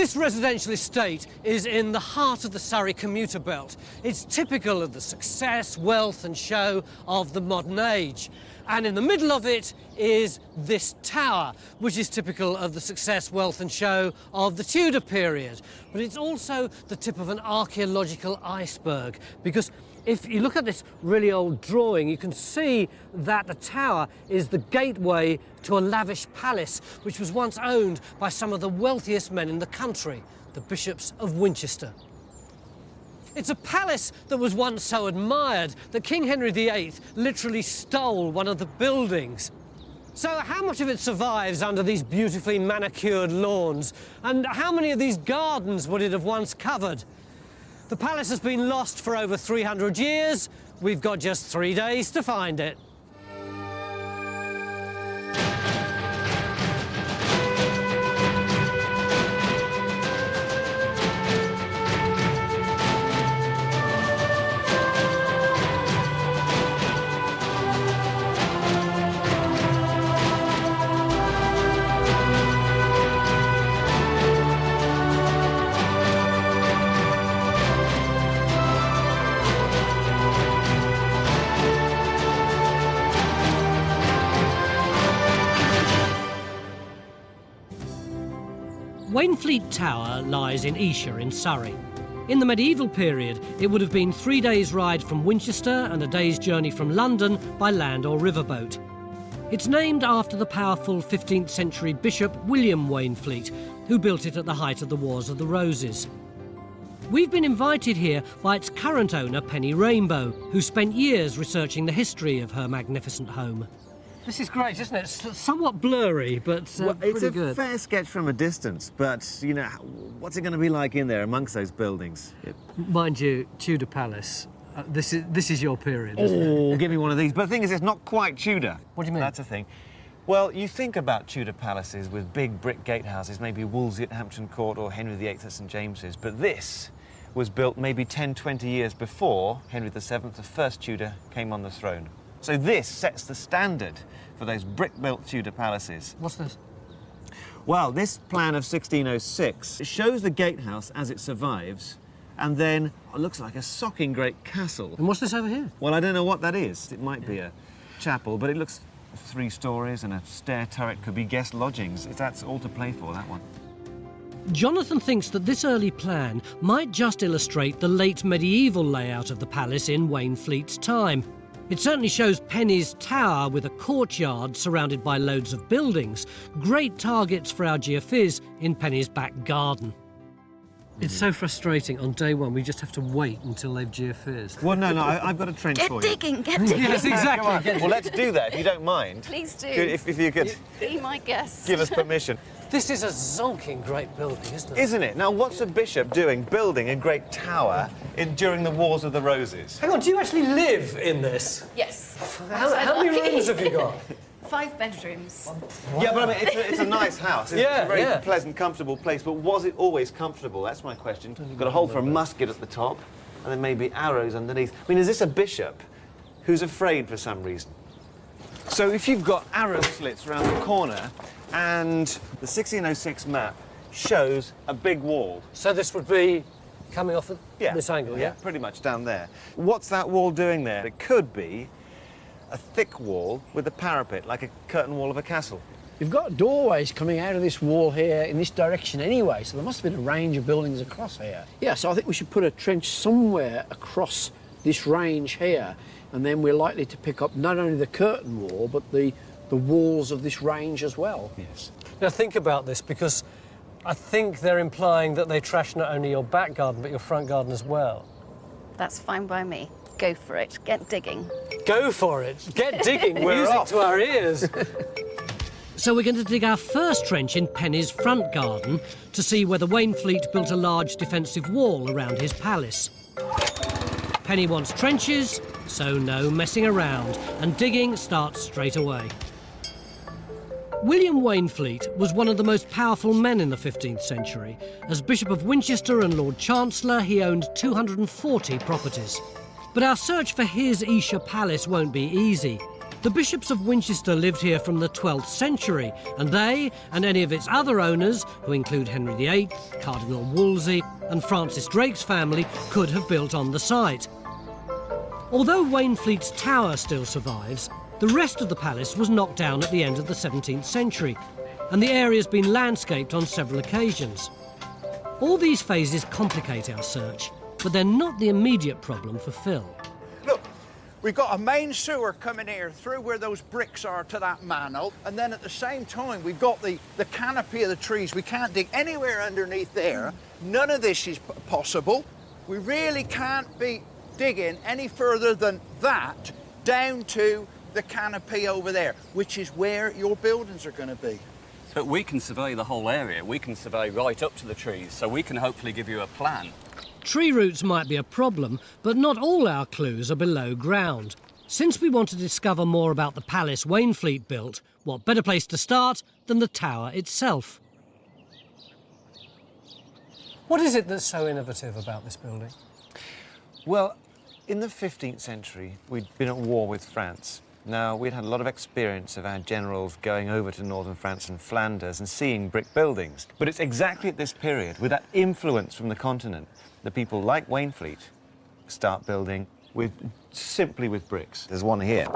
This residential estate is in the heart of the Surrey commuter belt. It's typical of the success, wealth and show of the modern age. And in the middle of it is this tower, which is typical of the success, wealth and show of the Tudor period. But it's also the tip of an archaeological iceberg, because if you look at this really old drawing, you can see that the tower is the gateway to a lavish palace, which was once owned by some of the wealthiest men in the country, the bishops of Winchester. It's a palace that was once so admired that King Henry VIII literally stole one of the buildings. So how much of it survives under these beautifully manicured lawns? And how many of these gardens would it have once covered? The palace has been lost for over 300 years. We've got just 3 days to find it. Wayneflete Tower lies in Esher in Surrey. In the medieval period, it would have been 3 days' ride from Winchester and a day's journey from London by land or riverboat. It's named after the powerful 15th century Bishop William Wayneflete, who built it at the height of the Wars of the Roses. We've been invited here by its current owner, Penny Rainbow, who spent years researching the history of her magnificent home. This is great, isn't it? It's somewhat blurry, but pretty good. It's a fair sketch from a distance, but, you know, what's it going to be like in there amongst those buildings? Mind you, Tudor Palace. This is your period, isn't it? Oh, give me one of these. But the thing is, it's not quite Tudor. What do you mean? That's the thing. Well, you think about Tudor palaces with big brick gatehouses, maybe Wolsey at Hampton Court or Henry VIII at St James's, but this was built maybe 10, 20 years before Henry VII, the first Tudor, came on the throne. So this sets the standard for those brick-built Tudor palaces. What's this? Well, this plan of 1606 shows the gatehouse as it survives, and then it looks like a socking great castle. And what's this over here? Well, I don't know what that is. It might be a chapel, but it looks 3 stories and a stair turret could be guest lodgings. That's all to play for, that one. Jonathan thinks that this early plan might just illustrate the late medieval layout of the palace in Wayneflete's time. It certainly shows Penny's tower with a courtyard surrounded by loads of buildings, great targets for our geophysics in Penny's back garden. It's so frustrating. On day one, we just have to wait until they've geophysics. Well, no, I've got a trench for you. Get digging. Yes, exactly. Well, let's do that, if you don't mind. Please do. If you could Be my guest. give us permission. This is a zonking great building, isn't it? Isn't it? Now, what's a bishop doing building a great tower during the Wars of the Roses? Hang on, do you actually live in this? Yes. How many rooms have you got? 5 bedrooms. Wow. Yeah, but I mean, it's a nice house. It's Yeah, a very yeah. pleasant, comfortable place, but was it always comfortable? That's my question. You've got a hole for a musket at the top, and then maybe arrows underneath. I mean, is this a bishop who's afraid for some reason? So if you've got arrow slits around the corner, and the 1606 map shows a big wall. So this would be coming off at this angle, yeah? Pretty much down there. What's that wall doing there? It could be a thick wall with a parapet, like a curtain wall of a castle. You've got doorways coming out of this wall here in this direction anyway, so there must have been a range of buildings across here. Yeah, so I think we should put a trench somewhere across this range here, and then we're likely to pick up not only the curtain wall, but the walls of this range as well. Yes. Now think about this, because I think they're implying that they trash not only your back garden, but your front garden as well. That's fine by me. Go for it. Get digging. Go for it. Get digging. We're Music off. to our ears. So we're going to dig our first trench in Penny's front garden to see whether Wayneflete built a large defensive wall around his palace. Penny wants trenches, so no messing around, and digging starts straight away. William Wayneflete was one of the most powerful men in the 15th century. As Bishop of Winchester and Lord Chancellor, he owned 240 properties. But our search for his Esher palace won't be easy. The bishops of Winchester lived here from the 12th century, and they, and any of its other owners, who include Henry VIII, Cardinal Wolsey and Francis Drake's family, could have built on the site. Although Wayneflete's Tower still survives, the rest of the palace was knocked down at the end of the 17th century, and the area's been landscaped on several occasions. All these phases complicate our search, but they're not the immediate problem for Phil. Look, we've got a main sewer coming here through where those bricks are to that manhole, and then at the same time we've got the canopy of the trees. We can't dig anywhere underneath there. None of this is possible. We really can't be digging any further than that down to the canopy over there, which is where your buildings are going to be. But we can survey the whole area. We can survey right up to the trees, so we can hopefully give you a plan. Tree roots might be a problem, but not all our clues are below ground. Since we want to discover more about the palace Waynefleet built, what better place to start than the tower itself? What is it that's so innovative about this building? Well, in the 15th century, we'd been at war with France. Now, we'd had a lot of experience of our generals going over to northern France and Flanders and seeing brick buildings. But it's exactly at this period, with that influence from the continent, that people like Waynefleet start building simply with bricks. There's one here.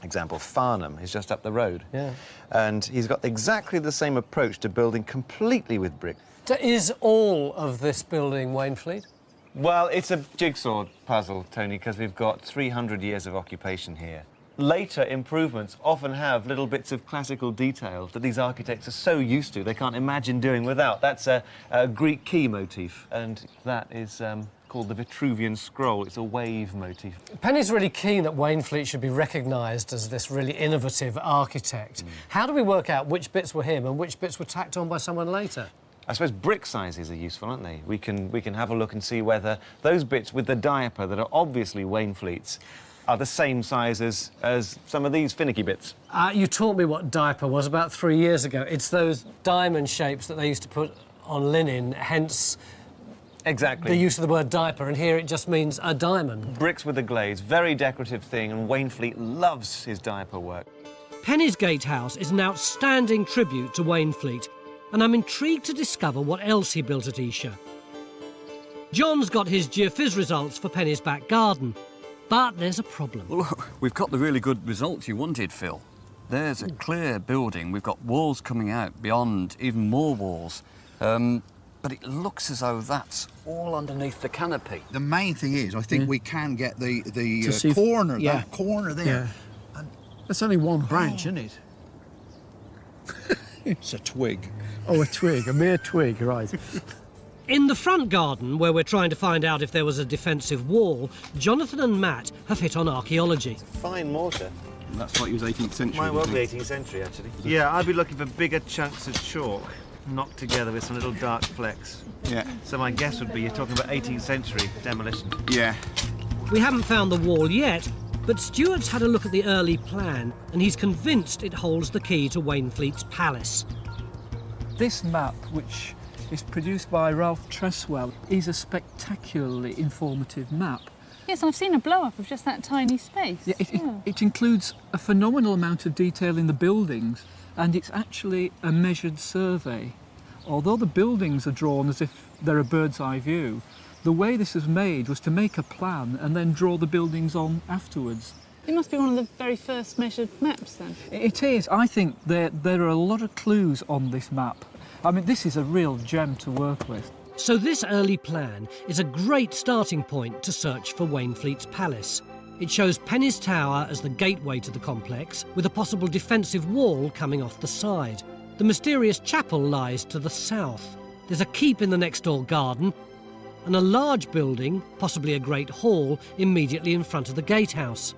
Example, Farnham is just up the road. Yeah. And he's got exactly the same approach to building completely with brick. So is all of this building Waynefleet? Well, it's a jigsaw puzzle, Tony, because we've got 300 years of occupation here. Later improvements often have little bits of classical detail that these architects are so used to they can't imagine doing without. That's a Greek key motif, and that is called the Vitruvian scroll. It's a wave motif. Penny's really keen that Waynefleet should be recognised as this really innovative architect. How do we work out which bits were him and which bits were tacked on by someone later? I suppose brick sizes are useful, aren't they? We can have a look and see whether those bits with the diaper that are obviously Waynefleet's are the same size as some of these finicky bits. You taught me what diaper was about 3 years ago. It's those diamond shapes that they used to put on linen, hence exactly the use of the word diaper, and here it just means a diamond. Bricks with a glaze, very decorative thing, and Waynefleet loves his diaper work. Penny's Gatehouse is an outstanding tribute to Waynefleet, and I'm intrigued to discover what else he built at Esher. John's got his geophys results for Penny's back garden, but there's a problem. Well, look, we've got the really good results you wanted, Phil. There's a clear building. We've got walls coming out beyond, even more walls. But it looks as though that's all underneath the canopy. The main thing is, I think we can get the corner, that corner there. Yeah. And That's only one branch, isn't it? it's a twig. Oh, a twig, a mere twig, right. In the front garden, where we're trying to find out if there was a defensive wall, Jonathan and Matt have hit on archaeology. Fine mortar. That's like it was 18th century. Mine was the 18th century, actually. Yeah, I'd be looking for bigger chunks of chalk knocked together with some little dark flecks. Yeah. So my guess would be you're talking about 18th century demolition. Yeah. We haven't found the wall yet, but Stuart's had a look at the early plan, and he's convinced it holds the key to Waynefleet's palace. This map, which is produced by Ralph Treswell, is a spectacularly informative map. Yes, I've seen a blow-up of just that tiny space. Yeah, it includes a phenomenal amount of detail in the buildings, and it's actually a measured survey. Although the buildings are drawn as if they're a bird's-eye view, the way this is made was to make a plan and then draw the buildings on afterwards. It must be one of the very first measured maps, then. It is. I think there are a lot of clues on this map. I mean, this is a real gem to work with. So this early plan is a great starting point to search for Waynefleet's palace. It shows Penny's Tower as the gateway to the complex, with a possible defensive wall coming off the side. The mysterious chapel lies to the south. There's a keep in the next door garden, and a large building, possibly a great hall, immediately in front of the gatehouse.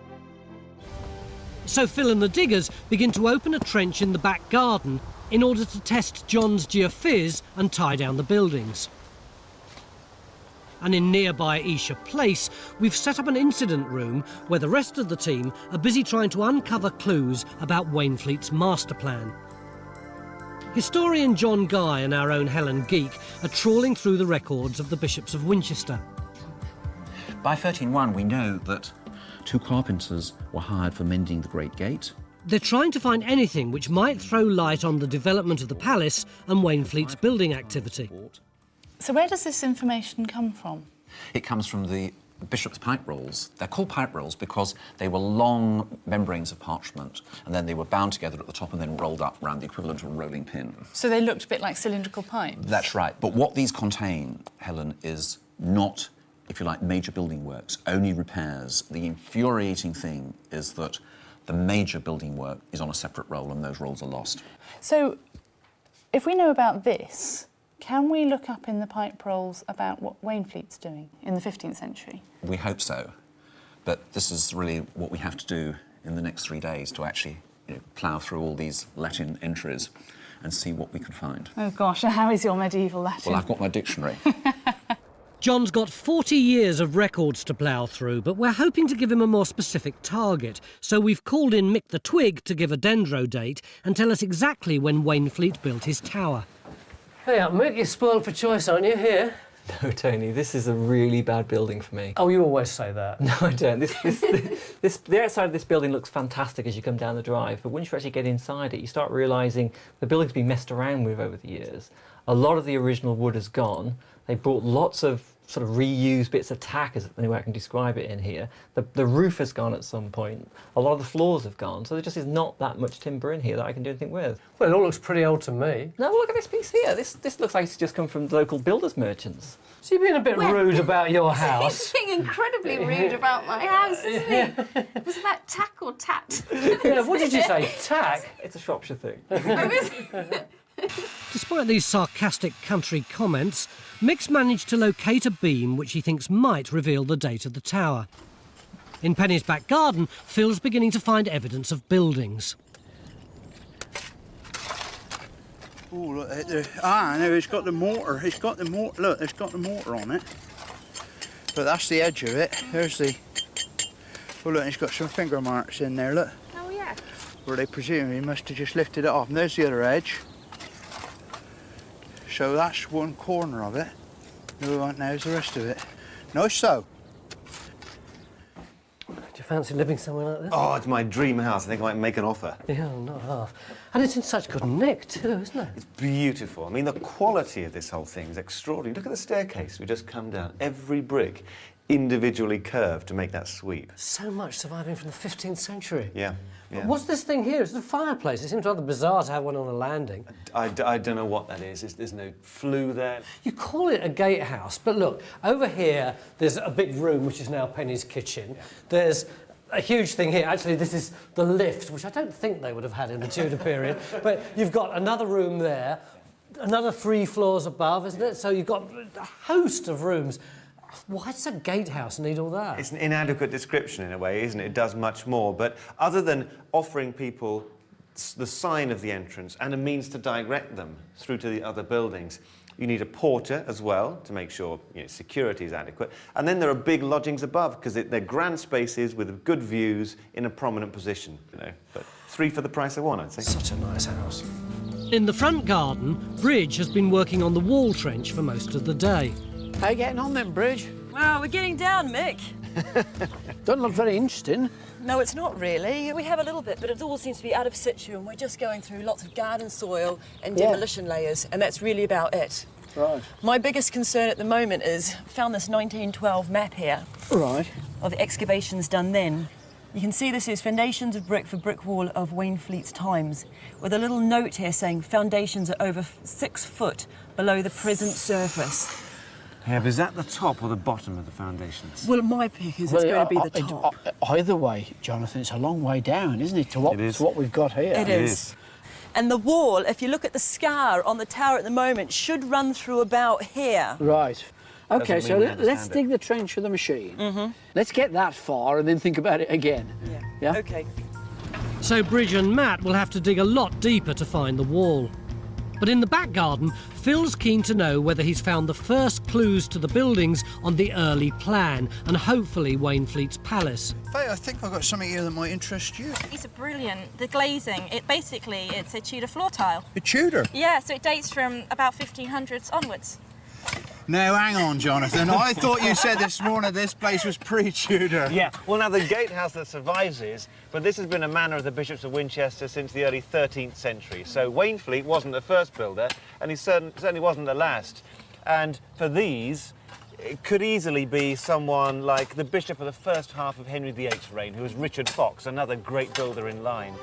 So Phil and the diggers begin to open a trench in the back garden in order to test John's geophys and tie down the buildings. And in nearby Esher Place, we've set up an incident room where the rest of the team are busy trying to uncover clues about Waynefleet's master plan. Historian John Guy and our own Helen Geek are trawling through the records of the bishops of Winchester. By 1301 we know that 2 carpenters were hired for mending the Great Gate. They're trying to find anything which might throw light on the development of the palace and Wayneflete's building activity. So where does this information come from? It comes from the bishop's pipe rolls. They're called pipe rolls because they were long membranes of parchment, and then they were bound together at the top and then rolled up around the equivalent of a rolling pin. So they looked a bit like cylindrical pipes? That's right. But what these contain, Helen, is not, if you like, major building works, only repairs. The infuriating thing is that the major building work is on a separate roll and those rolls are lost. So if we know about this, can we look up in the pipe rolls about what Wayneflete's doing in the 15th century? We hope so. But this is really what we have to do in the next 3 days, to actually plough through all these Latin entries and see what we can find. Oh gosh, how is your medieval Latin? Well, I've got my dictionary. John's got 40 years of records to plough through, but we're hoping to give him a more specific target. So we've called in Mick the Twig to give a dendro date and tell us exactly when Wayneflete built his tower. Hey, Mick, you're spoiled for choice, aren't you, here? No, Tony, this is a really bad building for me. Oh, you always say that. No, I don't. The outside of this building looks fantastic as you come down the drive, but once you actually get inside it, you start realising the building's been messed around with over the years. A lot of the original wood has gone. They brought lots of sort of reused bits of tack, is the only way I can describe it in here. The roof has gone at some point. A lot of the floors have gone, so there just is not that much timber in here that I can do anything with. Well, it all looks pretty old to me. No, look at this piece here. This looks like it's just come from the local builders merchants. So you're being a bit rude about your house. He's being incredibly rude about my house, isn't he? Was that tack or tat? Yeah, what did you say? Tack? It's a Shropshire thing. Despite these sarcastic country comments, Mick's managed to locate a beam which he thinks might reveal the date of the tower. In Penny's back garden, Phil's beginning to find evidence of buildings. Oh, look, no, it's got the mortar. It's got the mortar. Look, it's got the mortar on it. But that's the edge of it. There's the... Oh, look, it's got some finger marks in there, look. Oh, yeah. Where they presumably must have just lifted it off. And there's the other edge. So that's one corner of it. Now's the rest of it. Nice so. Do you fancy living somewhere like this? Oh, it's my dream house. I think I might make an offer. Yeah, not half. And it's in such good nick too, isn't it? It's beautiful. I mean, the quality of this whole thing is extraordinary. Look at the staircase we just come down. Every brick individually curved to make that sweep. So much surviving from the 15th century. Yeah. But what's this thing here? It's a fireplace. It seems rather bizarre to have one on a landing. I don't know what that is. There's no flue there. You call it a gatehouse, but look, over here there's a big room which is now Penny's kitchen. Yeah. There's a huge thing here. Actually, this is the lift, which I don't think they would have had in the Tudor period. But you've got another room there, another 3 floors above, isn't it? So you've got a host of rooms. Why does a gatehouse need all that? It's an inadequate description in a way, isn't it? It does much more. But other than offering people the sign of the entrance and a means to direct them through to the other buildings, you need a porter as well to make sure security is adequate. And then there are big lodgings above because they're grand spaces with good views in a prominent position. But 3 for the price of 1, I'd say. Such a nice house. In the front garden, Bridge has been working on the wall trench for most of the day. How you getting on then, Bridge? Well, we're getting down, Mick. Doesn't look very interesting. No, it's not really. We have a little bit, but it all seems to be out of situ, and we're just going through lots of garden soil and demolition layers, and that's really about it. Right. My biggest concern at the moment is, I found this 1912 map here. Right. Of the excavations done then. You can see this is foundations of brick for brick wall of Wayneflete's times, with a little note here saying foundations are over 6 foot below the present surface. Yeah, but is that the top or the bottom of the foundations? Well, my pick is it's going to be the top. Either way, Jonathan, it's a long way down, isn't it, to what we've got here? It is. And the wall, if you look at the scar on the tower at the moment, should run through about here. Right. OK, so let's dig the trench with the machine. Mm-hmm. Let's get that far and then think about it again. Yeah? OK. So Bridge and Matt will have to dig a lot deeper to find the wall. But in the back garden, Phil's keen to know whether he's found the first clues to the buildings on the early plan and hopefully Wayneflete's palace. Faye, I think I've got something here that might interest you. These are brilliant. The glazing, it's a Tudor floor tile. A Tudor? Yeah, so it dates from about 1500s onwards. No, hang on, Jonathan. I thought you said this morning this place was pre-Tudor. Yeah, well, now the gatehouse that survives is, but this has been a manor of the bishops of Winchester since the early 13th century. So Wayneflete wasn't the first builder, and he certainly wasn't the last. And for these, it could easily be someone like the bishop of the first half of Henry VIII's reign, who was Richard Fox, another great builder in line.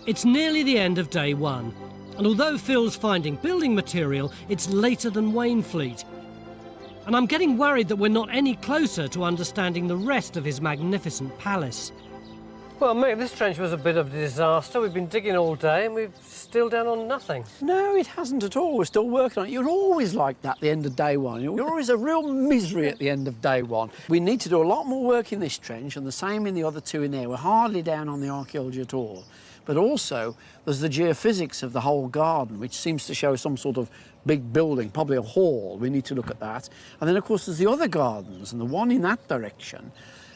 It's nearly the end of day one, and although Phil's finding building material, it's later than Wayneflete. And I'm getting worried that we're not any closer to understanding the rest of his magnificent palace. Well, mate, this trench was a bit of a disaster. We've been digging all day and we've still down on nothing. No, it hasn't at all. We're still working on it. You're always like that at the end of day one. You're always a real misery at the end of day one. We need to do a lot more work in this trench and the same in the other two in there. We're hardly down on the archaeology at all. But also, there's the geophysics of the whole garden, which seems to show some sort of big building, probably a hall. We need to look at that. And then, of course, there's the other gardens, and the one in that direction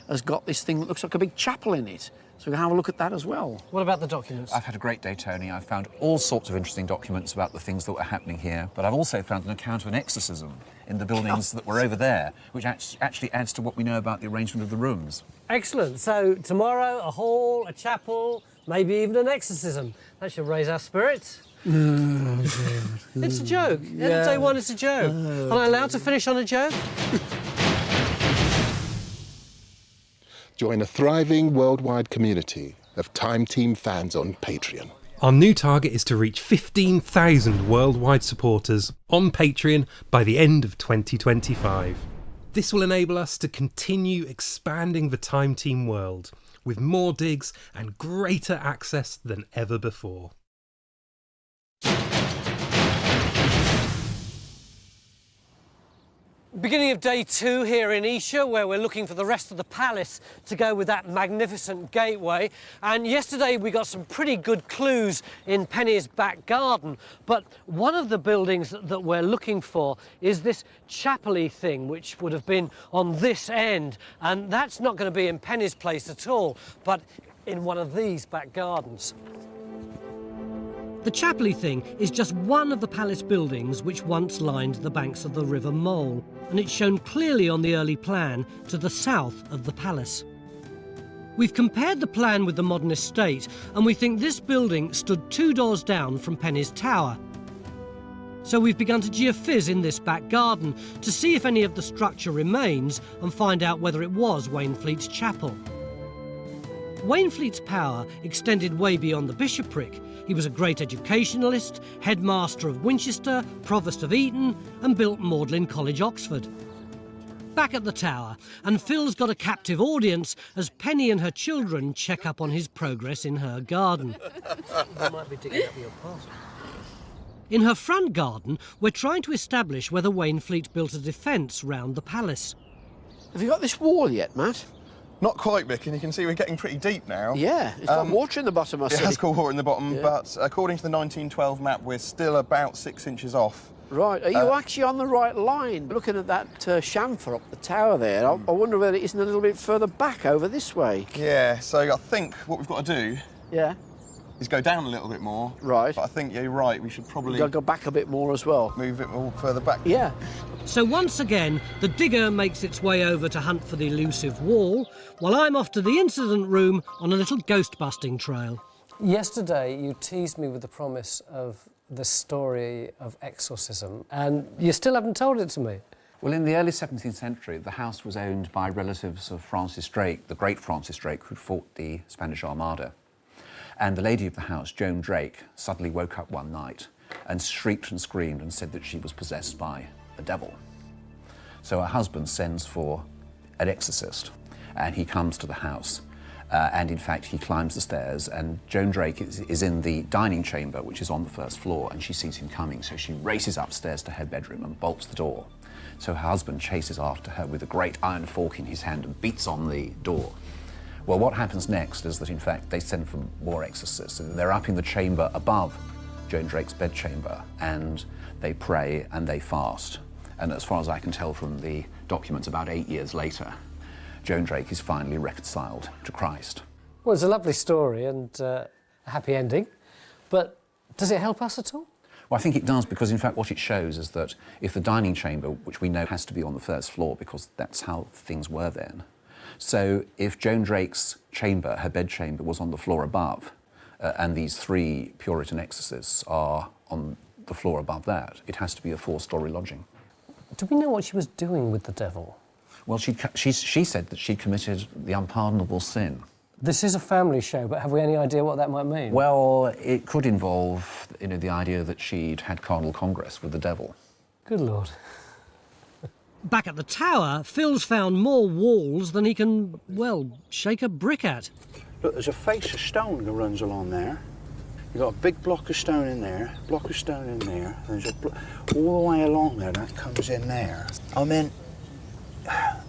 has got this thing that looks like a big chapel in it. So we can have a look at that as well. What about the documents? I've had a great day, Tony. I've found all sorts of interesting documents about the things that were happening here, but I've also found an account of an exorcism in the buildings that were over there, which actually adds to what we know about the arrangement of the rooms. Excellent. So tomorrow, a hall, a chapel, maybe even an exorcism. That should raise our spirits. It's a joke. End of day one, it's a joke. Am I allowed to finish on a joke? Join a thriving worldwide community of Time Team fans on Patreon. Our new target is to reach 15,000 worldwide supporters on Patreon by the end of 2025. This will enable us to continue expanding the Time Team world with more digs and greater access than ever before. Beginning of day two here in Esher, where we're looking for the rest of the palace to go with that magnificent gateway. And yesterday we got some pretty good clues in Penny's back garden. But one of the buildings that we're looking for is this chapel-y thing, which would have been on this end. And that's not going to be in Penny's place at all, but in one of these back gardens. The chapel-y thing is just one of the palace buildings which once lined the banks of the River Mole, and it's shown clearly on the early plan to the south of the palace. We've compared the plan with the modern estate, and we think this building stood 2 doors down from Penny's Tower. So we've begun to geophys in this back garden to see if any of the structure remains and find out whether it was Wayneflete's chapel. Wayneflete's power extended way beyond the bishopric. He was a great educationalist, headmaster of Winchester, provost of Eton, and built Magdalen College, Oxford. Back at the tower, and Phil's got a captive audience as Penny and her children check up on his progress in her garden. I might be digging up your past. In her front garden, we're trying to establish whether Wayneflete built a defence round the palace. Have you got this wall yet, Matt? Not quite, Mick, and you can see we're getting pretty deep now. Yeah, it's got water in the bottom, I see. It has got water in the bottom, but according to the 1912 map, we're still about 6 inches off. Right, are you actually on the right line? Looking at that chamfer up the tower there, I wonder whether it isn't a little bit further back over this way. Yeah, so I think what we've got to do is go down a little bit more. Right. But I think you're right, we should probably... We've got to go back a bit more as well. Move it more further back. Yeah. So once again, the digger makes its way over to hunt for the elusive wall, while I'm off to the incident room on a little ghost-busting trail. Yesterday, you teased me with the promise of the story of exorcism, and you still haven't told it to me. Well, in the early 17th century, the house was owned by relatives of Francis Drake, the great Francis Drake, who'd fought the Spanish Armada. And the lady of the house, Joan Drake, suddenly woke up one night and shrieked and screamed and said that she was possessed by a devil. So her husband sends for an exorcist, and he comes to the house. And in fact, he climbs the stairs, and Joan Drake is in the dining chamber, which is on the first floor, and she sees him coming, so she races upstairs to her bedroom and bolts the door. So her husband chases after her with a great iron fork in his hand and beats on the door. Well, what happens next is that, in fact, they send for more exorcists, and they're up in the chamber above Joan Drake's bedchamber, and they pray and they fast. And as far as I can tell from the documents, about 8 years later, Joan Drake is finally reconciled to Christ. Well, it's a lovely story and a happy ending, but does it help us at all? Well, I think it does, because in fact what it shows is that if the dining chamber, which we know has to be on the first floor because that's how things were then, so if Joan Drake's chamber, her bedchamber, was on the floor above, and these 3 Puritan exorcists are on the floor above that, it has to be a 4-storey lodging. Do we know what she was doing with the devil? Well, she said that she committed the unpardonable sin. This is a family show, but have we any idea what that might mean? Well, it could involve, you know, the idea that she'd had carnal congress with the devil. Good Lord. Back at the tower, Phil's found more walls than he can, well, shake a brick at. Look, there's a face of stone that runs along there. You've got a big block of stone in there, block of stone in there. There's all the way along there, that comes in there. I mean,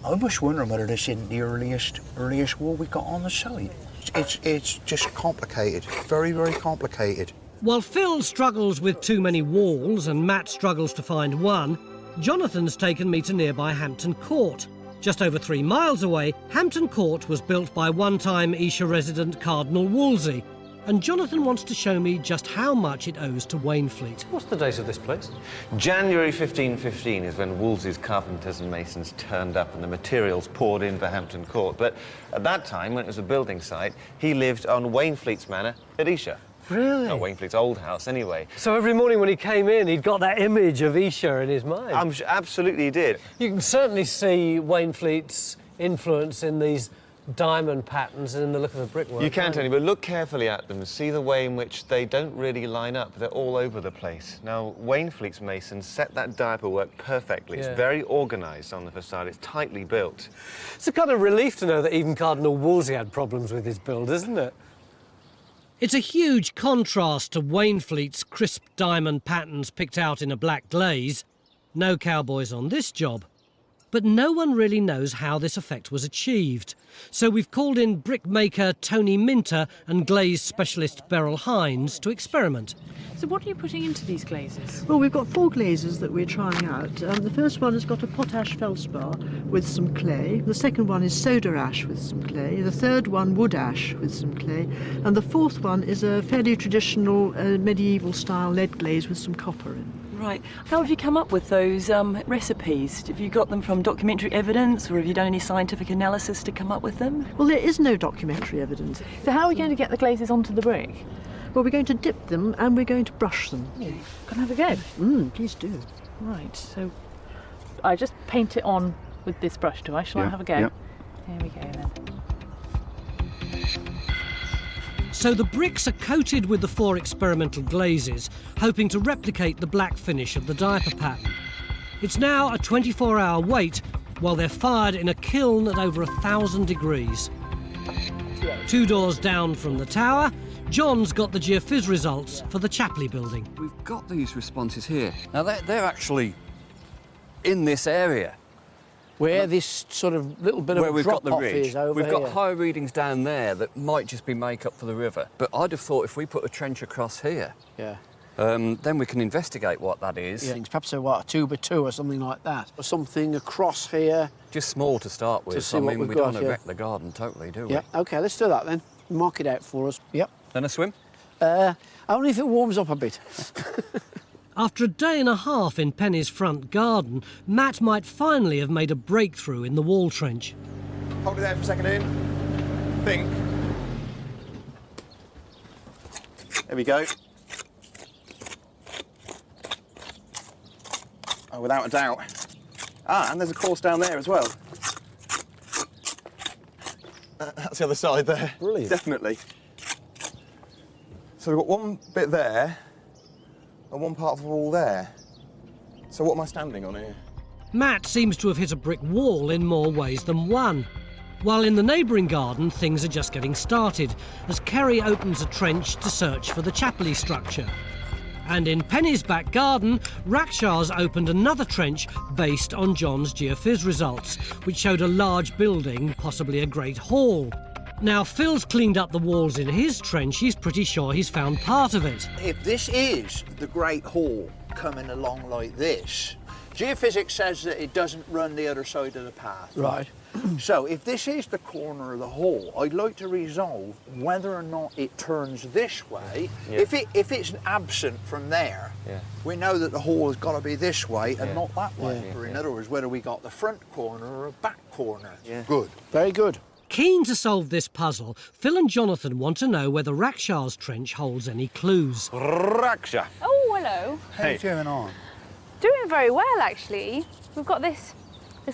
I was wondering whether this isn't the earliest wall we got on the site. It's just complicated, very, very complicated. While Phil struggles with too many walls and Matt struggles to find one, Jonathan's taken me to nearby Hampton Court. Just over 3 miles away, Hampton Court was built by one-time Esher resident Cardinal Wolsey, and Jonathan wants to show me just how much it owes to Waynefleet. What's the date of this place? January 1515 is when Wolsey's carpenters and masons turned up and the materials poured in for Hampton Court. But at that time, when it was a building site, he lived on Waynefleet's manor at Esher. Really? Not Waynefleet's old house, anyway. So every morning when he came in, he'd got that image of Esher in his mind? Absolutely he did. You can certainly see Waynefleet's influence in these diamond patterns and in the look of the brickwork. You can, Tony, but look carefully at them and see the way in which they don't really line up. They're all over the place. Now, Waynefleet's masons set that diaper work perfectly. Yeah. It's very organised on the facade. It's tightly built. It's a kind of relief to know that even Cardinal Wolsey had problems with his build, isn't it? It's a huge contrast to Waynefleet's crisp diamond patterns picked out in a black glaze. No cowboys on this job. But no one really knows how this effect was achieved. So we've called in brickmaker Tony Minter and glaze specialist Beryl Hines to experiment. So what are you putting into these glazes? Well, we've got 4 glazes that we're trying out. The first one has got a potash feldspar with some clay. The second one is soda ash with some clay. The third one, wood ash with some clay. And the fourth one is a fairly traditional medieval style lead glaze with some copper in. Right. How have you come up with those recipes? Have you got them from documentary evidence, or have you done any scientific analysis to come up with them? Well, there is no documentary evidence. So how are we going to get the glazes onto the brick? Well, we're going to dip them and we're going to brush them. Can I have a go? Please do. Right, so I just paint it on with this brush, do I? Shall I have a go? Yeah. Here we go then. So the bricks are coated with the 4 experimental glazes, hoping to replicate the black finish of the diaper pattern. It's now a 24-hour wait while they're fired in a kiln at over 1,000 degrees. 2 doors down from the tower, John's got the geophys results for the Chapley building. We've got these responses here. Now, they're actually in this area. Where this sort of little bit where of we've got the drop-off ridge. is over We've here. got high readings down there that might just be make-up for the river. But I'd have thought if we put a trench across here, then we can investigate what that is. Yeah, perhaps a 2x2 or something like that. Or something across here. Just small to start with. To see I what mean, we've we got, don't want to yeah. wreck the garden totally, do we? Yeah, OK, let's do that then. Mark it out for us. Yep. Then a swim? Only if it warms up a bit. After a day and a half in Penny's front garden, Matt might finally have made a breakthrough in the wall trench. Hold it there for a second, Ian. Think. There we go. Oh, without a doubt. Ah, and there's a course down there as well. That's the other side there. Brilliant. Definitely. So we've got one bit there and one part of the wall there. So what am I standing on here? Matt seems to have hit a brick wall in more ways than one. While in the neighbouring garden, things are just getting started, as Kerry opens a trench to search for the Chapley structure. And in Penny's back garden, Rakshaw's opened another trench based on John's geophys results, which showed a large building, possibly a great hall. Now, Phil's cleaned up the walls in his trench. He's pretty sure he's found part of it. If this is the Great Hall coming along like this, geophysics says that it doesn't run the other side of the path. Right. So if this is the corner of the hall, I'd like to resolve whether or not it turns this way. Yeah. If it's absent from there, we know that the hall has got to be this way and not that way. Or in other words, whether we got the front corner or a back corner. Good. Very good. Keen to solve this puzzle, Phil and Jonathan want to know whether Rakshaw's trench holds any clues. Raksha. Oh, hello. How you doing on? Doing very well, actually. We've got this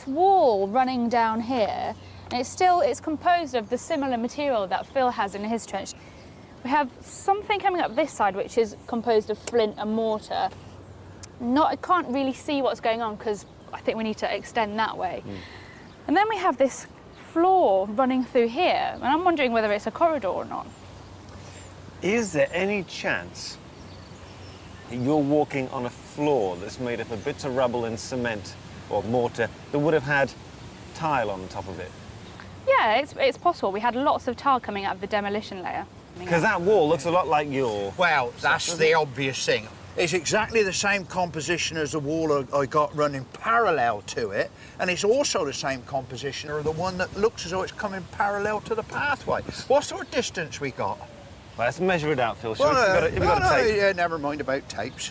wall running down here, and it's composed of the similar material that Phil has in his trench. We have something coming up this side, which is composed of flint and mortar. I can't really see what's going on because I think we need to extend that way. And then we have this floor running through here, and I'm wondering whether it's a corridor or not. Is there any chance that you're walking on a floor that's made up of bits of rubble and cement or mortar that would have had tile on the top of it? Yeah, it's possible. We had lots of tile coming out of the demolition layer. Because that wall looks a lot like your... Well, that's the obvious thing. It's exactly the same composition as the wall I got running parallel to it, and it's also the same composition or the one that looks as though it's coming parallel to the pathway. What sort of distance we got? Well, let's measure it out, Phil. Well, You've got a tape. Yeah, never mind about tapes.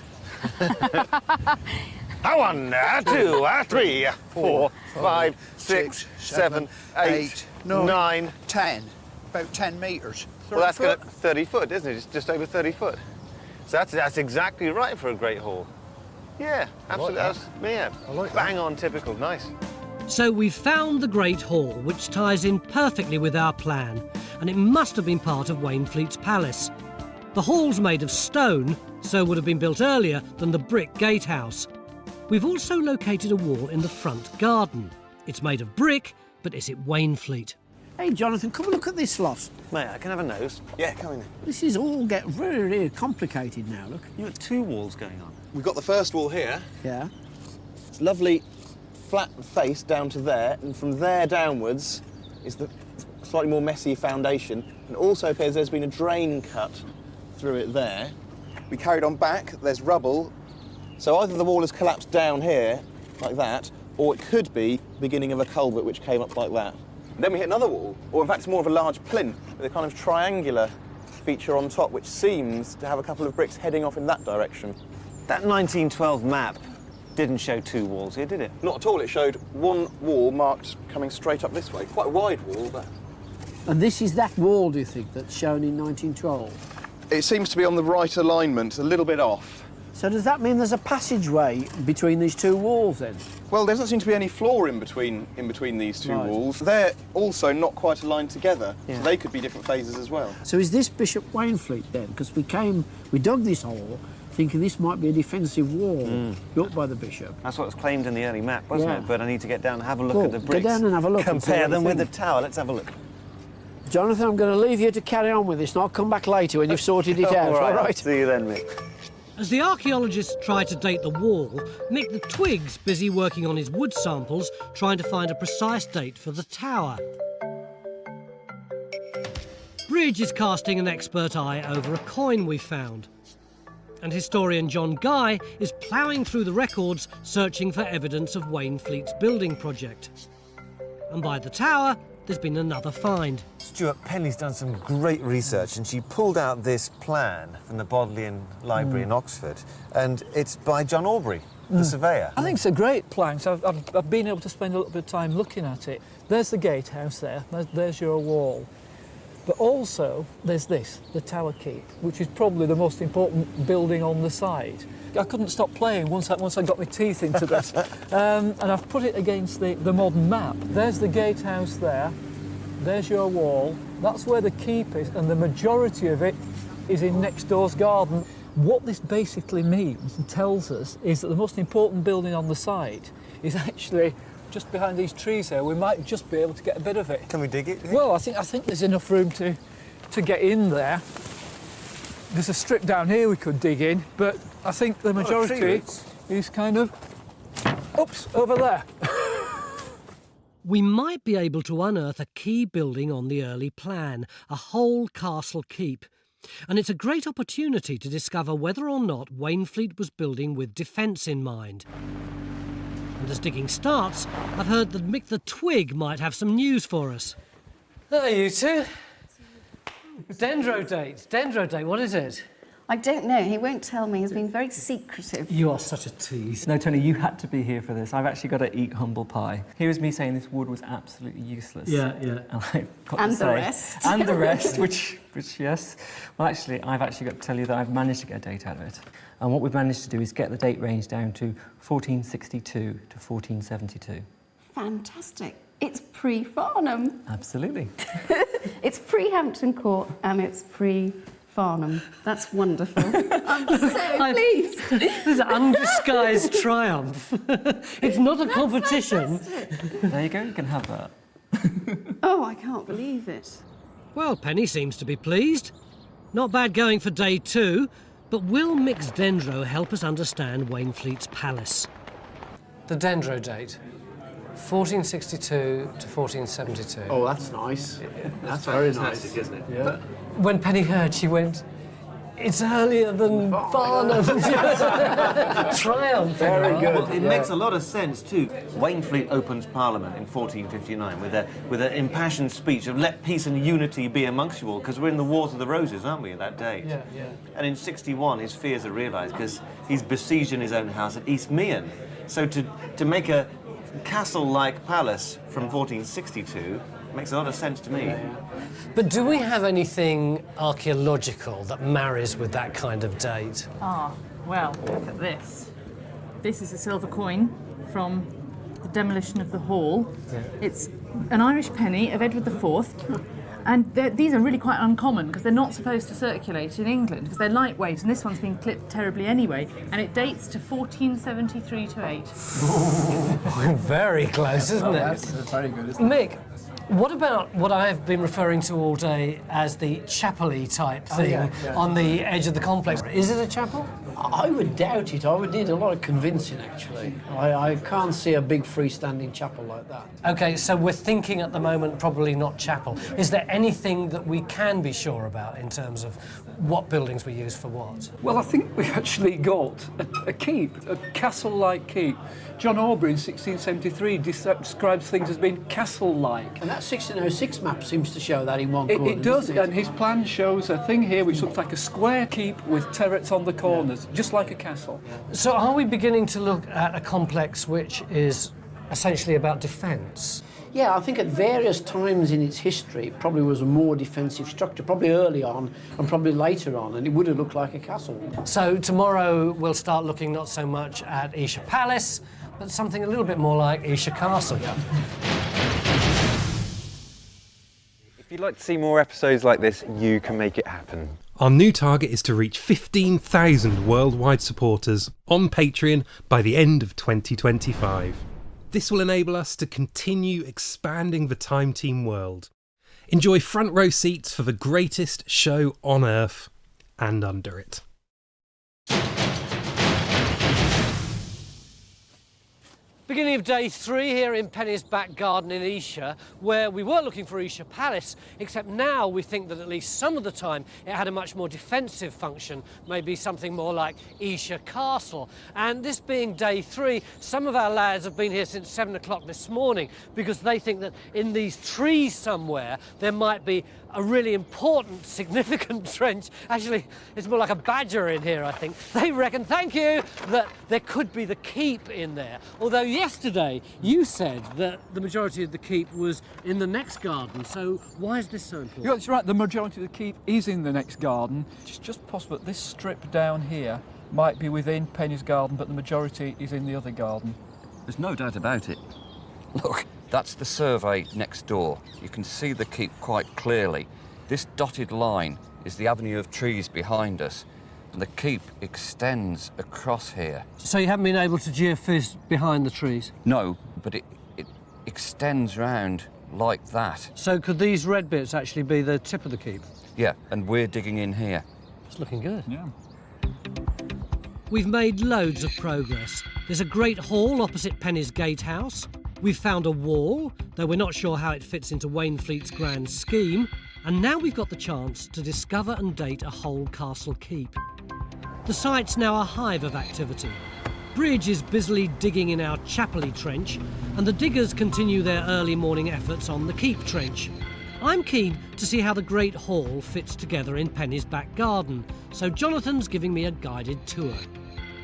1, 2, 3, 4, 5, 6, 7, 8, 9, 10. About 10 metres. Well, that's 30 foot, isn't it? It's just over 30 foot. So that's exactly right for a great hall. Yeah, absolutely. I like bang on typical. Nice. So we've found the Great Hall, which ties in perfectly with our plan, and it must have been part of Wayneflete's palace. The hall's made of stone, so would have been built earlier than the brick gatehouse. We've also located a wall in the front garden. It's made of brick, but is it Waynefleet? Hey, Jonathan, come and look at this lot. Mate, I can have a nose. Yeah, come in. This is all getting very, very complicated now, look. You've got 2 walls going on. We've got the first wall here. Yeah. It's lovely flat face down to there, and from there downwards is the slightly more messy foundation. And also appears there's been a drain cut through it there. We carried on back, there's rubble. So either the wall has collapsed down here, like that, or it could be the beginning of a culvert which came up like that. Then we hit another wall, or in fact it's more of a large plinth with a kind of triangular feature on top, which seems to have a couple of bricks heading off in that direction. That 1912 map didn't show 2 walls here, did it? Not at all. It showed one wall marked coming straight up this way. Quite a wide wall, but... And this is that wall, do you think, that's shown in 1912? It seems to be on the right alignment, a little bit off. So does that mean there's a passageway between these 2 walls, then? Well, there doesn't seem to be any floor in between these 2 walls. They're also not quite aligned together, so they could be different phases as well. So is this Bishop Waynefleet, then? Because we dug this hole thinking this might be a defensive wall built by the bishop. That's what was claimed in the early map, wasn't it? But I need to get down and have a look Cool. at the bricks. Go down and have a look. Compare them with the tower. Let's have a look. Jonathan, I'm going to leave you to carry on with this, and I'll come back later when you've sorted it out, all right? See you then, Mick. As the archaeologists try to date the wall, Mick the Twig's busy working on his wood samples, trying to find a precise date for the tower. Bridge is casting an expert eye over a coin we found. And historian John Guy is ploughing through the records, searching for evidence of Wayneflete's building project. And by the tower, there's been another find. Stuart Penny's done some great research, and she pulled out this plan from the Bodleian Library in Oxford, and it's by John Aubrey, the surveyor. I think it's a great plan. So I've been able to spend a little bit of time looking at it. There's the gatehouse there, there's your wall. But also, there's this, the Tower Keep, which is probably the most important building on the site. I couldn't stop playing once I got my teeth into this. And I've put it against the modern map. There's the gatehouse there, there's your wall, that's where the keep is, and the majority of it is in next door's garden. What this basically means and tells us is that the most important building on the site is actually just behind these trees here. We might just be able to get a bit of it. Can we dig it? Well, I think there's enough room to get in there. There's a strip down here we could dig in, but I think the majority is kind of, over there. We might be able to unearth a key building on the early plan, a whole castle keep. And it's a great opportunity to discover whether or not Waynefleet was building with defence in mind. And this digging starts, I've heard that Mick the Twig might have some news for us. Hi, you two. Dendrodate, what is it? I don't know. He won't tell me. He's been very secretive. You are such a tease. No, Tony, you had to be here for this. I've actually got to eat humble pie. Here was me saying this wood was absolutely useless. Yeah. And I've got And to the say, rest. And the rest, which yes. Well, actually, I've actually got to tell you that I've managed to get a date out of it. And what we've managed to do is get the date range down to 1462 to 1472. Fantastic. It's pre-Farnham. Absolutely. It's pre-Hampton Court and it's pre-Farnham. That's wonderful. I'm so pleased. This is an undisguised triumph. It's not a competition. There you go, you can have that. Oh, I can't believe it. Well, Penny seems to be pleased. Not bad going for day 2, but will Mick's dendro help us understand Wayneflete's palace? The dendro date. 1462 to 1472. Oh, that's nice. That's very nice, isn't it? Yeah. But when Penny heard, she went, "It's earlier than Farnham." Triumph. Very good. Well, it makes a lot of sense too. Waynefleet opens Parliament in 1459 with an impassioned speech of "Let peace and unity be amongst you all," because we're in the Wars of the Roses, aren't we, at that date? Yeah. And in 61, his fears are realised because he's besieged in his own house at East Meon. So to make a castle-like palace from 1462 makes a lot of sense to me. But do we have anything archaeological that marries with that kind of date? Ah, well, look at this. This is a silver coin from the demolition of the hall. Yeah. It's an Irish penny of Edward IV. And these are really quite uncommon because they're not supposed to circulate in England because they're lightweight, and this one's been clipped terribly anyway, and it dates to 1473 to 8. We're very close, isn't it? That's very good, isn't it? Mick, what about what I've been referring to all day as the chapel-y type thing on the edge of the complex? Is it a chapel? I would doubt it. I would need a lot of convincing, actually. I can't see a big freestanding chapel like that. OK, so we're thinking at the moment probably not chapel. Is there anything that we can be sure about in terms of what buildings we use for what? Well, I think we actually got a keep, a castle-like keep. John Aubrey in 1673 describes things as being castle-like. And that 1606 map seems to show that in one corner. It does, and his plan shows a thing here which looks like a square keep with turrets on the corners, just like a castle. So are we beginning to look at a complex which is essentially about defence? Yeah, I think at various times in its history it probably was a more defensive structure, probably early on and probably later on, and it would have looked like a castle. So tomorrow we'll start looking not so much at Esher Palace, but something a little bit more like Esher Castle. If you'd like to see more episodes like this, you can make it happen. Our new target is to reach 15,000 worldwide supporters on Patreon by the end of 2025. This will enable us to continue expanding the Time Team world. Enjoy front row seats for the greatest show on Earth and under it. Beginning of day 3 here in Penny's back garden in Esher, where we were looking for Esher Palace, except now we think that at least some of the time it had a much more defensive function, maybe something more like Esher Castle. And this being day 3, some of our lads have been here since 7 o'clock this morning because they think that in these trees somewhere there might be a really important, significant trench. Actually, it's more like a badger in here, I think. They reckon, thank you, that there could be the keep in there. Although yesterday you said that the majority of the keep was in the next garden, so why is this so important? Yeah, that's right, the majority of the keep is in the next garden. It's just possible that this strip down here might be within Penny's garden, but the majority is in the other garden. There's no doubt about it. Look, that's the survey next door. You can see the keep quite clearly. This dotted line is the avenue of trees behind us, and the keep extends across here. So you haven't been able to geophys behind the trees? No, but it extends round like that. So could these red bits actually be the tip of the keep? Yeah, and we're digging in here. It's looking good. Yeah. We've made loads of progress. There's a great hall opposite Penny's gatehouse. We've found a wall, though we're not sure how it fits into Wayneflete's grand scheme. And now we've got the chance to discover and date a whole castle keep. The site's now a hive of activity. bridge is busily digging in our Chapelly trench, and the diggers continue their early morning efforts on the Keep trench. I'm keen to see how the Great Hall fits together in Penny's back garden, so Jonathan's giving me a guided tour.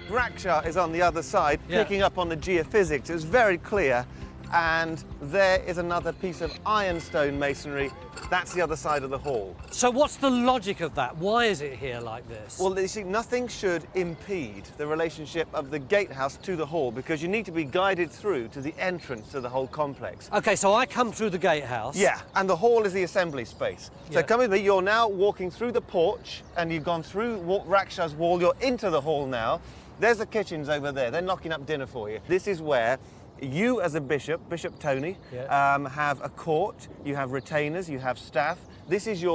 Raksha is on the other side, picking up on the geophysics. It was very clear. And there is another piece of ironstone masonry. That's the other side of the hall. So what's the logic of that? Why is it here like this? Well, you see, nothing should impede the relationship of the gatehouse to the hall, because you need to be guided through to the entrance to the whole complex. OK, so I come through the gatehouse. Yeah, and the hall is the assembly space. So come with me, you're now walking through the porch, and you've gone through Raksha's wall, you're into the hall now. There's the kitchens over there, they're knocking up dinner for you. This is where you as a bishop, Bishop Tony, have a court, you have retainers, you have staff. This is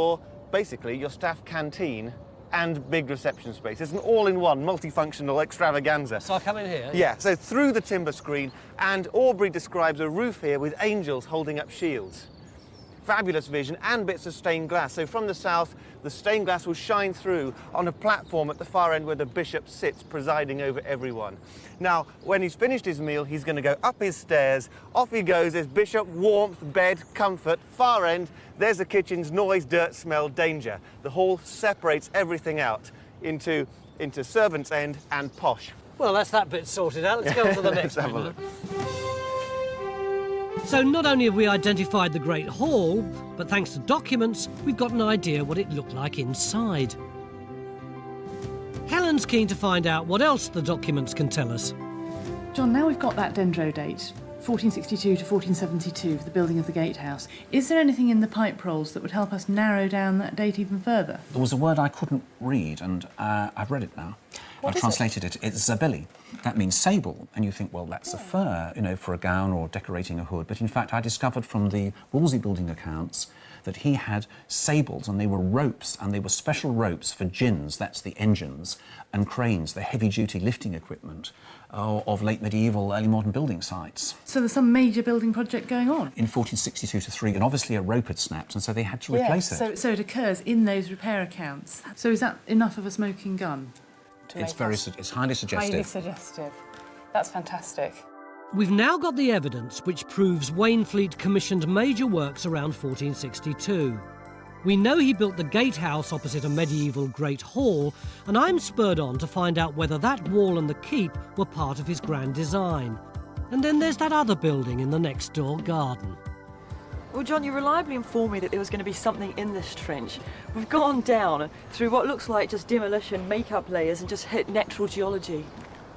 basically your staff canteen and big reception space. It's an all-in-one, multifunctional extravaganza. So I come in here? Yeah, so through the timber screen, and Aubrey describes a roof here with angels holding up shields. Fabulous vision and bits of stained glass. So from the south, the stained glass will shine through on a platform at the far end where the bishop sits, presiding over everyone. Now, when he's finished his meal, he's going to go up his stairs. Off he goes. There's bishop, warmth, bed, comfort. Far end, there's the kitchen's noise, dirt, smell, danger. The hall separates everything out into servant's end and posh. Well, that's that bit sorted out. Let's go on to the next have a one. look. So not only have we identified the Great Hall, but thanks to documents, we've got an idea what it looked like inside. Helen's keen to find out what else the documents can tell us. John, now we've got that dendro date, 1462 to 1472 for the building of the gatehouse. Is there anything in the pipe rolls that would help us narrow down that date even further? There was a word I couldn't read, and I've read it now. I've translated it. It's zabili. That means sable. And you think, well, that's a fur, you know, for a gown or decorating a hood. But in fact, I discovered from the Wolsey building accounts that he had sables, and they were ropes, and they were special ropes for gins, that's the engines, and cranes, the heavy-duty lifting equipment of late medieval, early modern building sites. So there's some major building project going on? In 1462 to 3, and obviously a rope had snapped, and so they had to replace it. So it occurs in those repair accounts. So is that enough of a smoking gun? It's highly suggestive. Highly suggestive. That's fantastic. We've now got the evidence which proves Wayneflete commissioned major works around 1462. We know he built the gatehouse opposite a medieval Great Hall, and I'm spurred on to find out whether that wall and the keep were part of his grand design. And then there's that other building in the next door garden. Well, John, you reliably informed me that there was going to be something in this trench. We've gone down through what looks like just demolition, make-up layers, and just hit natural geology.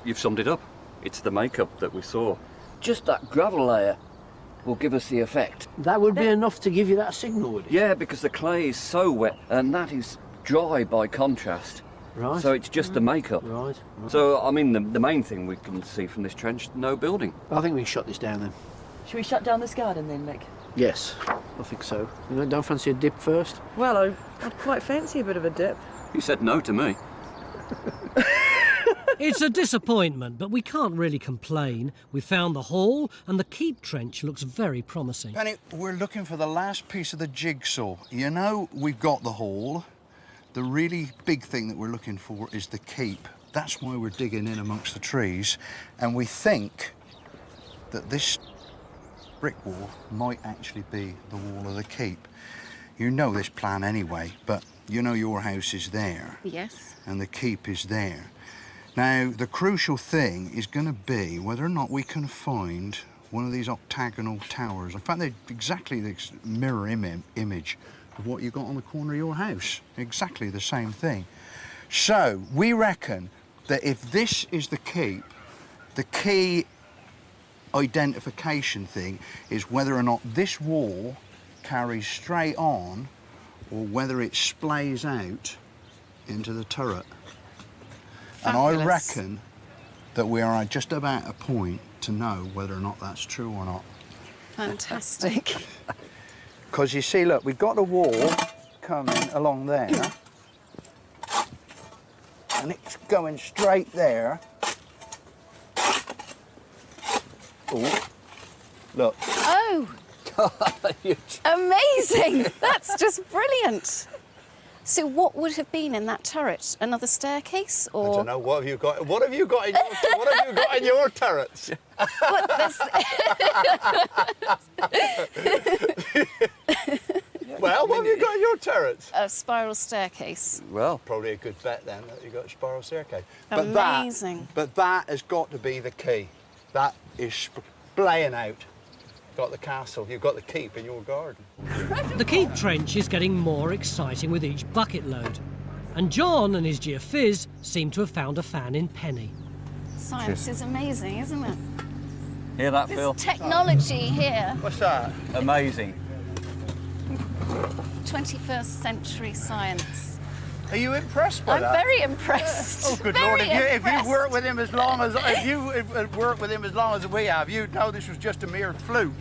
You've summed it up. It's the makeup that we saw. Just that gravel layer will give us the effect. That would be enough to give you that signal, would it? Yeah, because the clay is so wet, and that is dry by contrast. Right. So it's just the makeup. Right. So, I mean, the main thing we can see from this trench, no building. I think we can shut this down then. Should we shut down this garden then, Mick? Yes, I think so. You know, don't fancy a dip first? Well, I'd quite fancy a bit of a dip. You said no to me. It's a disappointment, but we can't really complain. We found the hall, and the keep trench looks very promising. Penny, we're looking for the last piece of the jigsaw. You know, we've got the hall. The really big thing that we're looking for is the keep. That's why we're digging in amongst the trees, and we think that this brick wall might actually be the wall of the keep. You know this plan anyway, but you know your house is there. Yes. And the keep is there. Now, the crucial thing is going to be whether or not we can find one of these octagonal towers. In fact, they're exactly the mirror image of what you got on the corner of your house. Exactly the same thing. So, we reckon that if this is the keep, the key identification thing is whether or not this wall carries straight on or whether it splays out into the turret. And I reckon that we are just about a point to know whether or not that's true or not. Fantastic. Because you see, look, we've got a wall coming along there, and it's going straight there. Oh, look. Oh! Amazing! That's just brilliant. So what would have been in that turret? Another staircase, or? I don't know. What have you got? What have you got in your? What have you got in your turrets? What, Well, what have you got in your turrets? A spiral staircase. Well, probably a good bet then that you got a spiral staircase. Amazing. But that has got to be the key. That is splaying out. You've got the castle, you've got the keep in your garden. The keep trench is getting more exciting with each bucket load. And John and his geophiz seem to have found a fan in Penny. Science is amazing, isn't it? Hear that, This Phil? technology here. What's that? Amazing. 21st century science. Are you impressed by I'm that? very impressed. Oh, good Very Lord! If you've worked impressed. with him as long as worked with him as long as we have, you'd know this was just a mere fluke.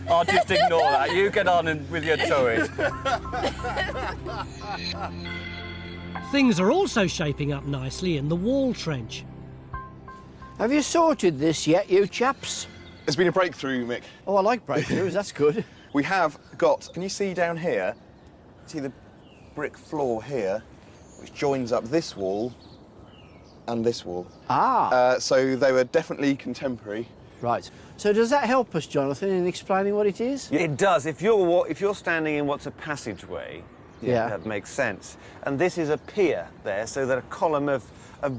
I'll just ignore that. You get on with your tours. Things are also shaping up nicely in the wall trench. Have you sorted this yet, you chaps? There's been a breakthrough, Mick. Oh, I like breakthroughs, that's good. We have got, can you see down here? See the brick floor here, which joins up this wall and this wall. Ah. So they were definitely contemporary. Right. So does that help us, Jonathan, in explaining what it is? It does. If you're standing in what's a passageway, Yeah. that makes sense. And this is a pier there, so that a column of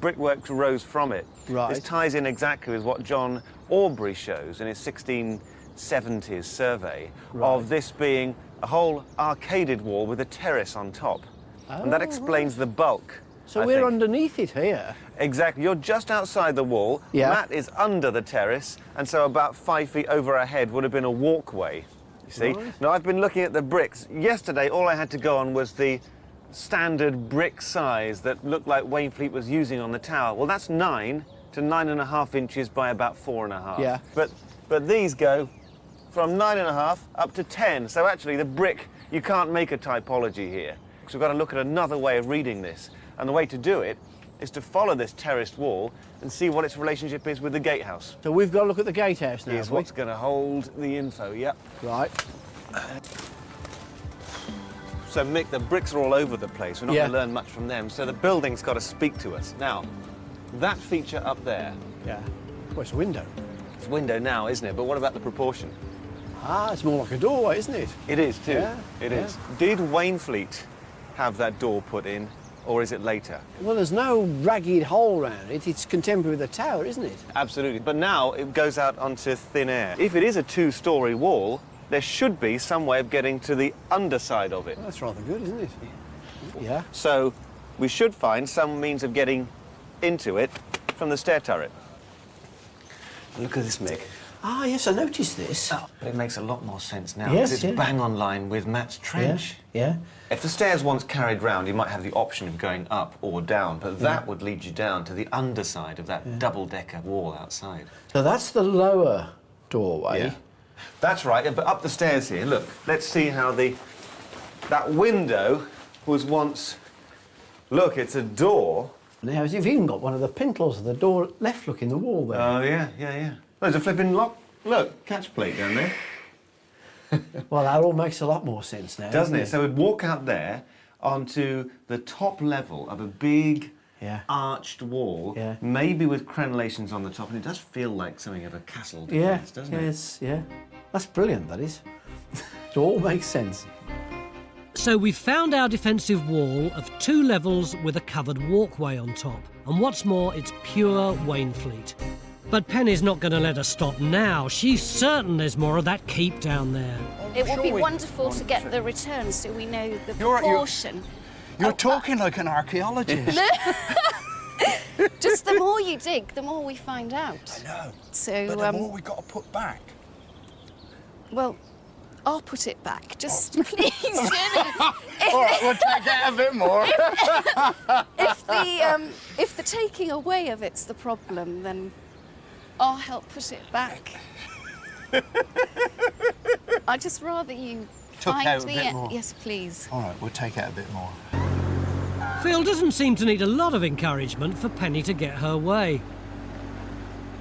brickwork rose from it. Right. This ties in exactly with what John Aubrey shows in his 1670s survey of this being a whole arcaded wall with a terrace on top. And that explains the bulk. So I we're think. underneath it here. Exactly. You're just outside the wall. Yeah. Matt is under the terrace, and so about 5 feet over our head would have been a walkway. You see? Right. Now, I've been looking at the bricks. Yesterday, all I had to go on was the standard brick size that looked like Wayneflete was using on the tower. Well, that's 9 to 9.5 inches by about 4.5. Yeah. But these go from 9.5 up to 10. So actually, the brick, you can't make a typology here. So we've got to look at another way of reading this. And the way to do it is to follow this terraced wall and see what its relationship is with the gatehouse. So we've got to look at the gatehouse now. Here's have we? what's going to hold the info, yep. Right. So, Mick, the bricks are all over the place. We're not Yeah. going to learn much from them. So the building's got to speak to us. Now, that feature up there. Yeah. Well, it's a window. It's a window now, isn't it? But what about the proportion? Ah, it's more like a doorway, isn't it? It is, too. Yeah, It yeah. is. Did Wayneflete have that door put in, or is it later? Well, there's no ragged hole round it. It's contemporary with the tower, isn't it? Absolutely. But now it goes out onto thin air. If it is a two-storey wall, there should be some way of getting to the underside of it. Well, that's rather good, isn't it? Yeah. So we should find some means of getting into it from the stair turret. Look at this, Mick. Ah, yes, I noticed this. But it makes a lot more sense now, Yes, because it's yeah. bang on line with Matt's trench. Yeah. If the stairs once carried round, you might have the option of going up or down, but that would lead you down to the underside of that double-decker wall outside. So that's the lower doorway. Yeah. That's right, but up the stairs here, look, let's see how that window was once... Look, it's a door. Now, you've even got one of the pintles of the door left, look, in the wall there. Oh, yeah. There's a flipping lock. Look, catch plate down there. Well, that all makes a lot more sense now, Doesn't it? So we'd walk out there onto the top level of a big arched wall, maybe with crenellations on the top, and it does feel like something of a castle defence, doesn't it? Yes, yeah. That's brilliant, that is. It all makes sense. So we've found our defensive wall of 2 levels with a covered walkway on top. And what's more, it's pure Wayneflete. But Penny's not going to let us stop now. She's certain there's more of that keep down there. It would be wonderful to get the return so we know the proportion. You're talking like an archaeologist. Just the more you dig, the more we find out. I know. So, But the more we got to put back. well, I'll put it back. Just please, Jenny. All right, we'll take out a bit more. If the taking away of it's the problem, then I'll help put it back. I'd just rather you Took find out a the bit more. Yes, please. All right, we'll take out a bit more. Phil doesn't seem to need a lot of encouragement for Penny to get her way.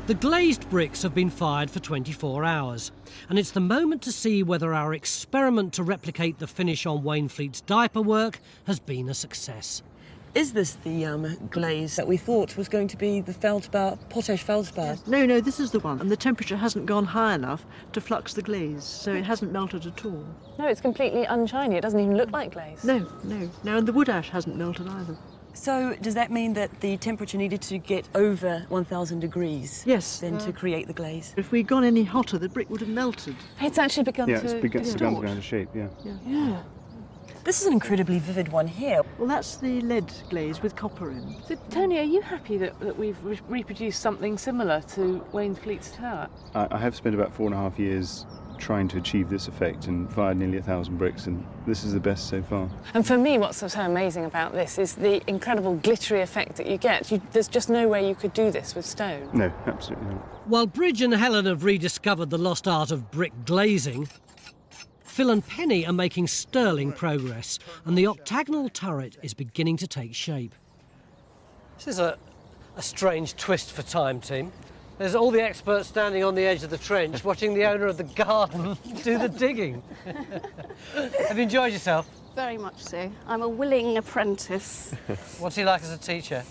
The glazed bricks have been fired for 24 hours, and it's the moment to see whether our experiment to replicate the finish on Wayneflete's diaper work has been a success. Is this the glaze that we thought was going to be the feldspar, potash feldspar? No, this is the one. And the temperature hasn't gone high enough to flux the glaze, so it hasn't melted at all. No, it's completely unshiny. It doesn't even look like glaze. No, and the wood ash hasn't melted either. So does that mean that the temperature needed to get over 1,000 degrees? Yes. Then to create the glaze? If we'd gone any hotter, the brick would have melted. It's actually begun to distort. it's begun to go into shape, Yeah. This is an incredibly vivid one here. Well, that's the lead glaze with copper in. So, Tony, are you happy that we've reproduced something similar to Wayneflete's Tower? I have spent about 4.5 years trying to achieve this effect and fired nearly 1,000 bricks, and this is the best so far. And for me, what's so amazing about this is the incredible glittery effect that you get. There's just no way you could do this with stone. No, absolutely not. While Bridge and Helen have rediscovered the lost art of brick glazing, Phil and Penny are making sterling progress, and the octagonal turret is beginning to take shape. This is a strange twist for Time Team. There's all the experts standing on the edge of the trench watching the owner of the garden do the digging. Have you enjoyed yourself? Very much so. I'm a willing apprentice. What's he like as a teacher?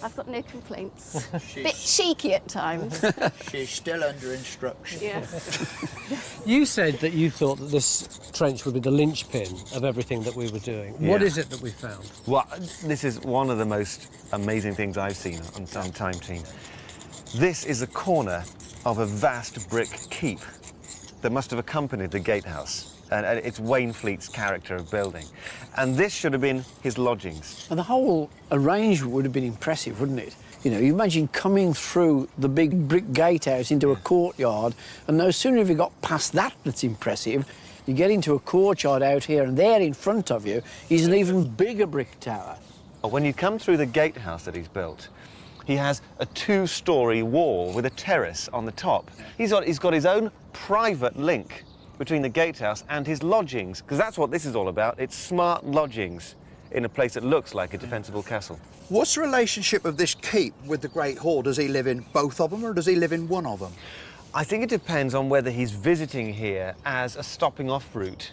I've got no complaints. Bit cheeky at times. She's still under instruction. Yes. You said that you thought that this trench would be the linchpin of everything that we were doing. Yeah. What is it that we found? Well, this is one of the most amazing things I've seen on Time Team. This is a corner of a vast brick keep that must have accompanied the gatehouse. And it's Wayneflete's character of building. And this should have been his lodgings. And the whole arrangement would have been impressive, wouldn't it? You know, you imagine coming through the big brick gatehouse into a courtyard, and no sooner have you got past that that's impressive, you get into a courtyard out here, and there in front of you is an even bigger brick tower. When you come through the gatehouse that he's built, he has a 2-storey wall with a terrace on the top. He's got his own private link between the gatehouse and his lodgings, because that's what this is all about. It's smart lodgings in a place that looks like a defensible castle. What's the relationship of this keep with the Great Hall? Does he live in both of them, or does he live in one of them? I think it depends on whether he's visiting here as a stopping-off route,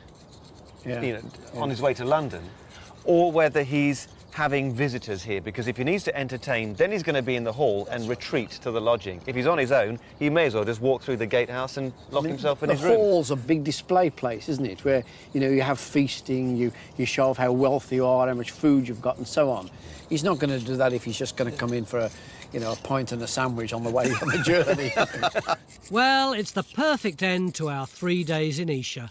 on his way to London, or whether he's having visitors here, because if he needs to entertain, then he's going to be in the hall and retreat to the lodging. If he's on his own, he may as well just walk through the gatehouse and lock himself in his room. The hall's a big display place, isn't it? Where, you know, you have feasting, you show off how wealthy you are, how much food you've got, and so on. He's not going to do that if he's just going to come in for a pint and a sandwich on the way on the journey. Well, it's the perfect end to our 3 days in Esher.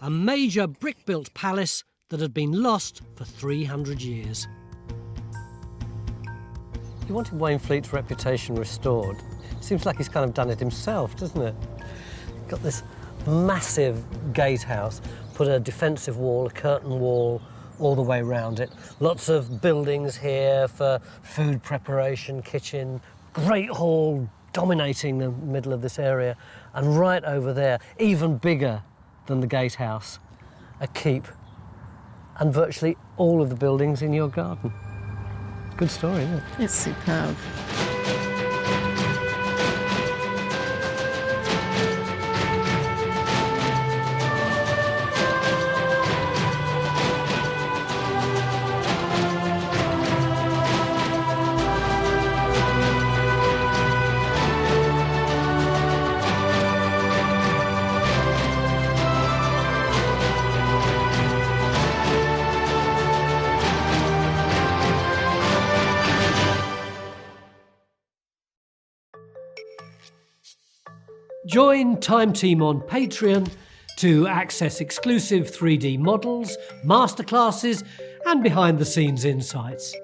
A major brick-built palace that had been lost for 300 years. He wanted Wayneflete's reputation restored. Seems like he's kind of done it himself, doesn't it? Got this massive gatehouse, put a defensive wall, a curtain wall, all the way around it. Lots of buildings here for food preparation, kitchen, great hall dominating the middle of this area, and right over there, even bigger than the gatehouse, a keep, and virtually all of the buildings in your garden. Good story, isn't it? It's superb. Join Time Team on Patreon to access exclusive 3D models, masterclasses, and behind-the-scenes insights.